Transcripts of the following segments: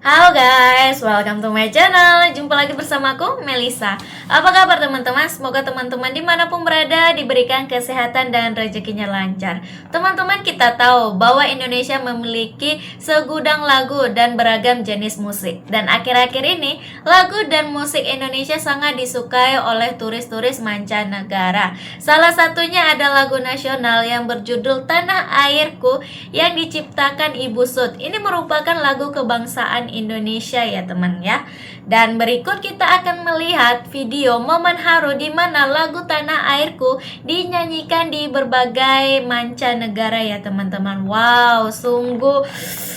Halo guys, welcome to my channel. Jumpa lagi bersama aku, Melisa. Apa kabar teman-teman? Semoga teman-teman dimanapun berada diberikan kesehatan dan rezekinya lancar. Teman-teman, kita tahu bahwa Indonesia memiliki segudang lagu dan beragam jenis musik. Dan akhir-akhir ini, lagu dan musik Indonesia sangat disukai oleh turis-turis mancanegara. Salah satunya ada lagu nasional yang berjudul Tanah Airku yang diciptakan Ibu Sud. Ini merupakan lagu kebangsaan Indonesia ya teman ya. Dan berikut kita akan melihat video momen haru di mana lagu Tanah Airku dinyanyikan di berbagai mancanegara ya teman-teman. Wow, sungguh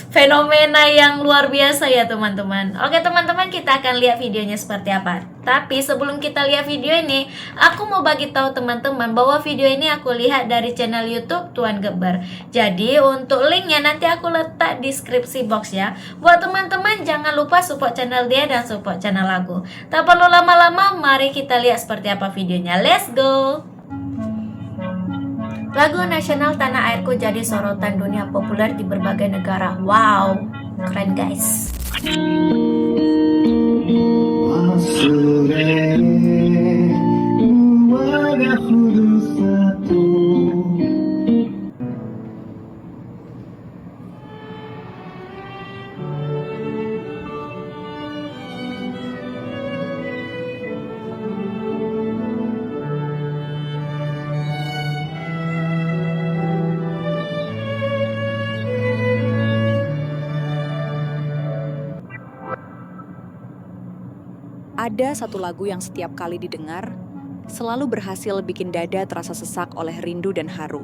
fenomena yang luar biasa ya teman-teman. Oke teman-teman, kita akan lihat videonya seperti apa. Tapi sebelum kita lihat video ini, aku mau bagi tahu teman-teman bahwa video ini aku lihat dari channel YouTube Tuan Geber. Jadi untuk linknya nanti aku letak di deskripsi box ya. Buat teman-teman jangan lupa support channel dia dan support channel aku. Tak perlu lama-lama, mari kita lihat seperti apa videonya. Let's go. Lagu nasional Tanah Airku jadi sorotan dunia populer di berbagai negara. Wow, keren guys. Ada satu lagu yang setiap kali didengar, selalu berhasil bikin dada terasa sesak oleh rindu dan haru.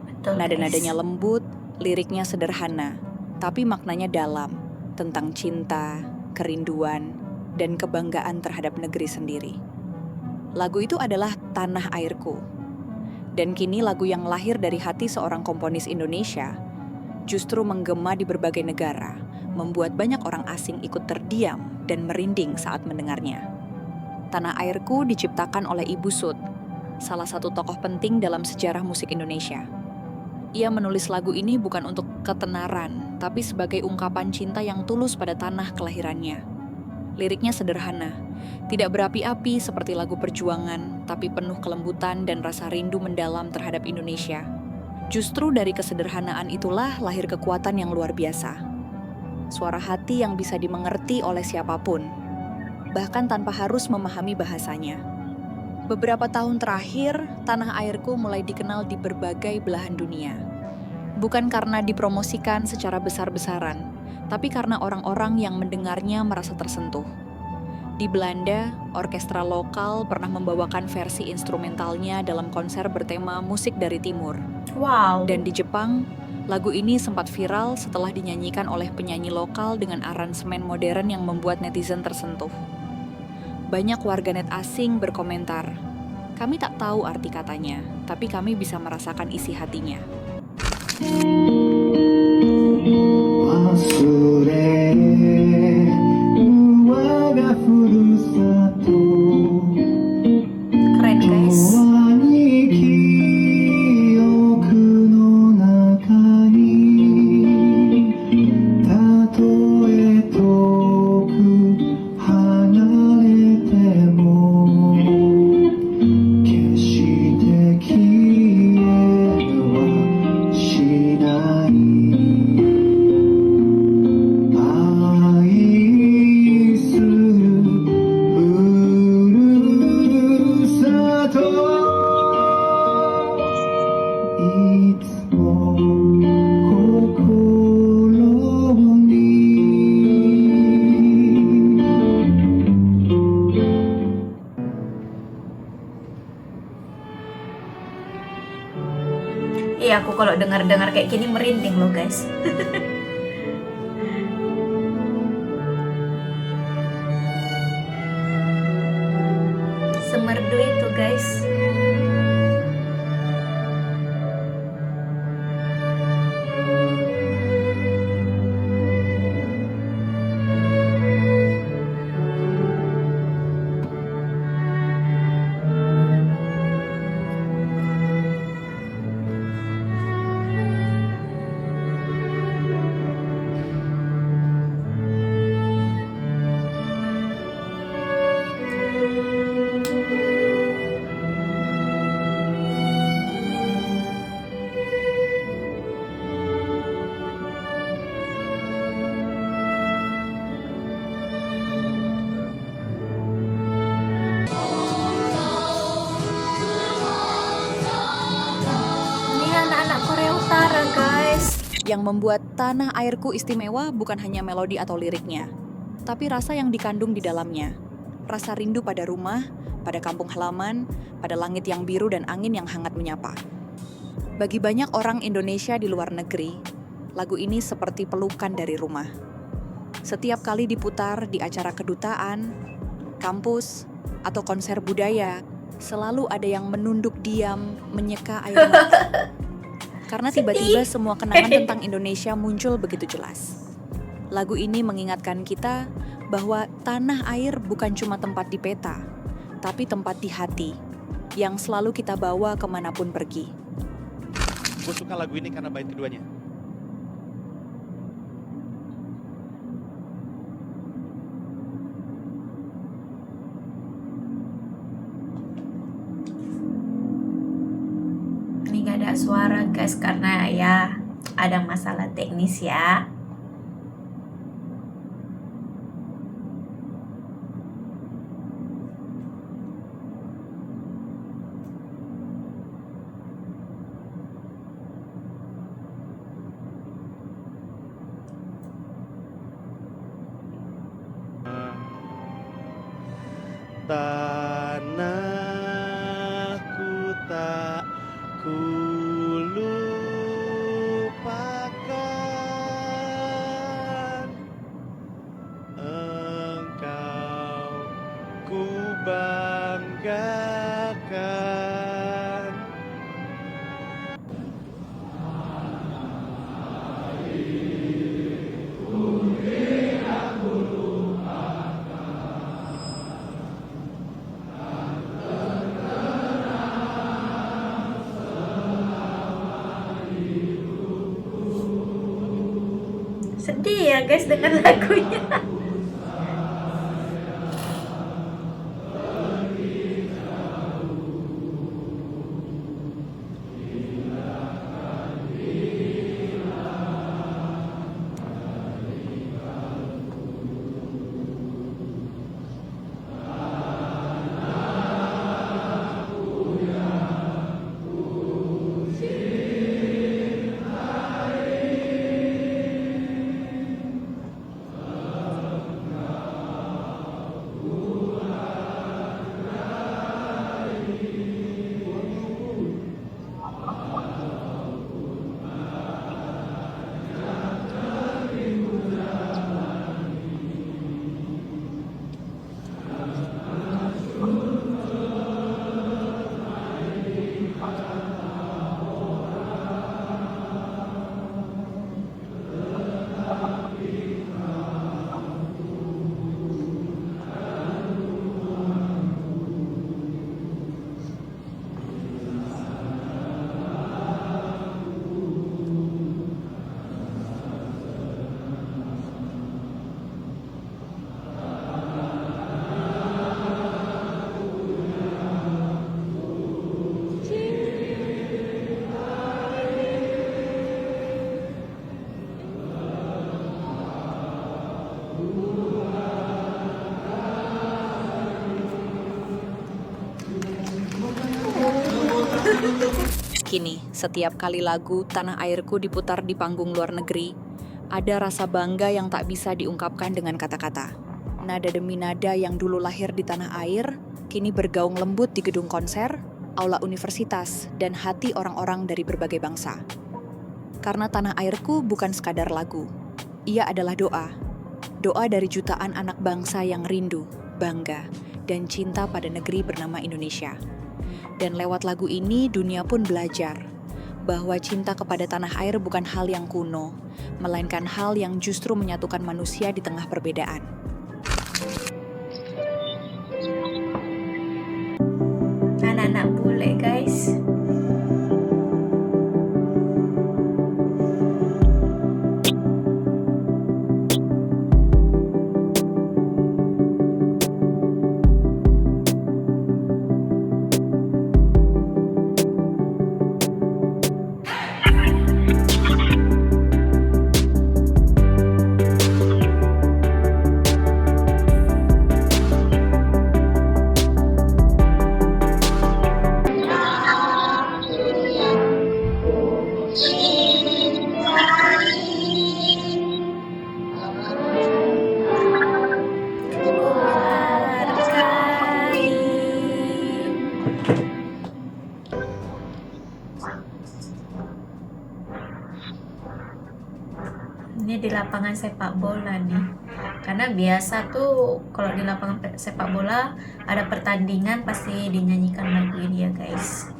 Betul, Nada-nadanya guys. lembut, liriknya sederhana, tapi maknanya dalam, tentang cinta, kerinduan, dan kebanggaan terhadap negeri sendiri. Lagu itu adalah Tanah Airku. Dan kini lagu yang lahir dari hati seorang komponis Indonesia justru menggema di berbagai negara, membuat banyak orang asing ikut terdiam dan merinding saat mendengarnya. Tanah Airku diciptakan oleh Ibu Sud, salah satu tokoh penting dalam sejarah musik Indonesia. Ia menulis lagu ini bukan untuk ketenaran, tapi sebagai ungkapan cinta yang tulus pada tanah kelahirannya. Liriknya sederhana, tidak berapi-api seperti lagu perjuangan, tapi penuh kelembutan dan rasa rindu mendalam terhadap Indonesia. Justru dari kesederhanaan itulah lahir kekuatan yang luar biasa. Suara hati yang bisa dimengerti oleh siapapun, bahkan tanpa harus memahami bahasanya. Beberapa tahun terakhir, Tanah Airku mulai dikenal di berbagai belahan dunia. Bukan karena dipromosikan secara besar-besaran, tapi karena orang-orang yang mendengarnya merasa tersentuh. Di Belanda, orkestra lokal pernah membawakan versi instrumentalnya dalam konser bertema musik dari timur. Wow. Dan di Jepang, lagu ini sempat viral setelah dinyanyikan oleh penyanyi lokal dengan aransemen modern yang membuat netizen tersentuh. Banyak warganet asing berkomentar, "Kami tak tahu arti katanya, tapi kami bisa merasakan isi hatinya." Keren guys. Iya, aku kalau dengar-dengar kayak gini merinding loh guys. Semerdu itu guys. Nusantara, guys. Yang membuat Tanah Airku istimewa bukan hanya melodi atau liriknya, tapi rasa yang dikandung di dalamnya. Rasa rindu pada rumah, pada kampung halaman, pada langit yang biru dan angin yang hangat menyapa. Bagi banyak orang Indonesia di luar negeri, lagu ini seperti pelukan dari rumah. Setiap kali diputar di acara kedutaan, kampus, atau konser budaya, selalu ada yang menunduk diam, menyeka air mata. Karena tiba-tiba semua kenangan tentang Indonesia muncul begitu jelas. Lagu ini mengingatkan kita bahwa tanah air bukan cuma tempat di peta, tapi tempat di hati, yang selalu kita bawa kemanapun pergi. Gue suka lagu ini karena bait keduanya. Ini gak ada suara guys karena ya ada masalah teknis ya. Tanahku tak kulupakan, engkau ku banggakan. Sedih ya guys dengan lagunya. Kini, setiap kali lagu Tanah Airku diputar di panggung luar negeri, ada rasa bangga yang tak bisa diungkapkan dengan kata-kata. Nada demi nada yang dulu lahir di tanah air, kini bergaung lembut di gedung konser, aula universitas, dan hati orang-orang dari berbagai bangsa. Karena Tanah Airku bukan sekadar lagu, ia adalah doa. Doa dari jutaan anak bangsa yang rindu, bangga, dan cinta pada negeri bernama Indonesia. Dan lewat lagu ini, dunia pun belajar bahwa cinta kepada tanah air bukan hal yang kuno, melainkan hal yang justru menyatukan manusia di tengah perbedaan. Anak-anak bule guys. Ini di lapangan sepak bola nih. Karena biasa tuh kalau di lapangan sepak bola ada pertandingan pasti dinyanyikan lagu ini ya guys.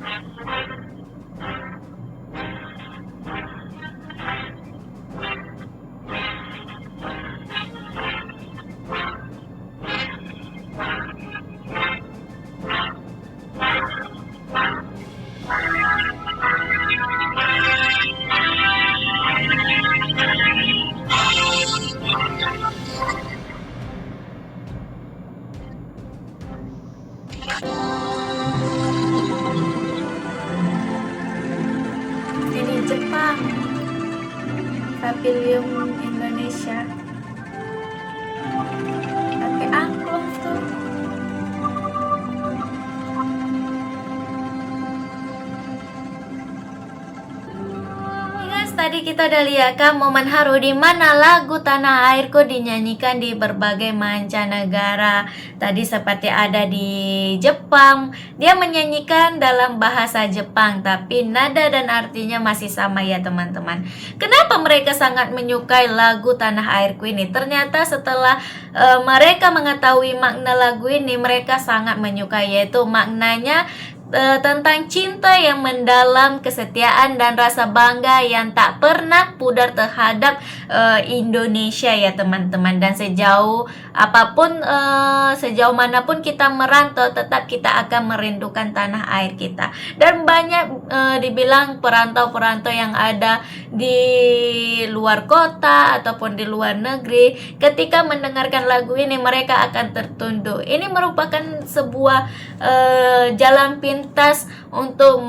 Ini Jepang, Pavilion Indonesia. Pakai angklung tuh. Guys, tadi kita udah lihat kan momen haru di mana lagu Tanah Airku dinyanyikan di berbagai mancanegara. Tadi seperti ada di Jepang, dia menyanyikan dalam bahasa Jepang, tapi nada dan artinya masih sama ya teman-teman. Kenapa mereka sangat menyukai lagu Tanah Airku ini? Ternyata setelah mereka mengetahui makna lagu ini, mereka sangat menyukai, yaitu maknanya tentang cinta yang mendalam, kesetiaan dan rasa bangga yang tak pernah pudar terhadap Indonesia ya teman-teman. Dan sejauh apapun, sejauh manapun kita merantau, tetap kita akan merindukan tanah air kita. Dan banyak dibilang perantau-perantau yang ada di luar kota ataupun di luar negeri, ketika mendengarkan lagu ini mereka akan tertunduk. Ini merupakan sebuah jalan pintas untuk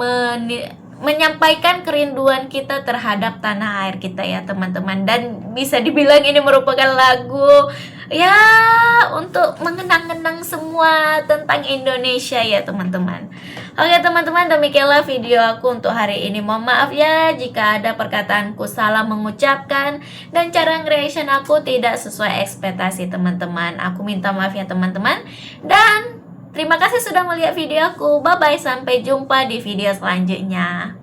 menyampaikan kerinduan kita terhadap tanah air kita ya teman-teman. Dan bisa dibilang ini merupakan lagu ya untuk mengenang-kenang semua tentang Indonesia ya teman-teman. Oke teman-teman, demikianlah video aku untuk hari ini. Mohon maaf ya jika ada perkataanku salah mengucapkan dan cara nge-reaction aku tidak sesuai ekspektasi teman-teman. Aku minta maaf ya teman-teman. Dan terima kasih sudah melihat video aku. Bye bye, sampai jumpa di video selanjutnya.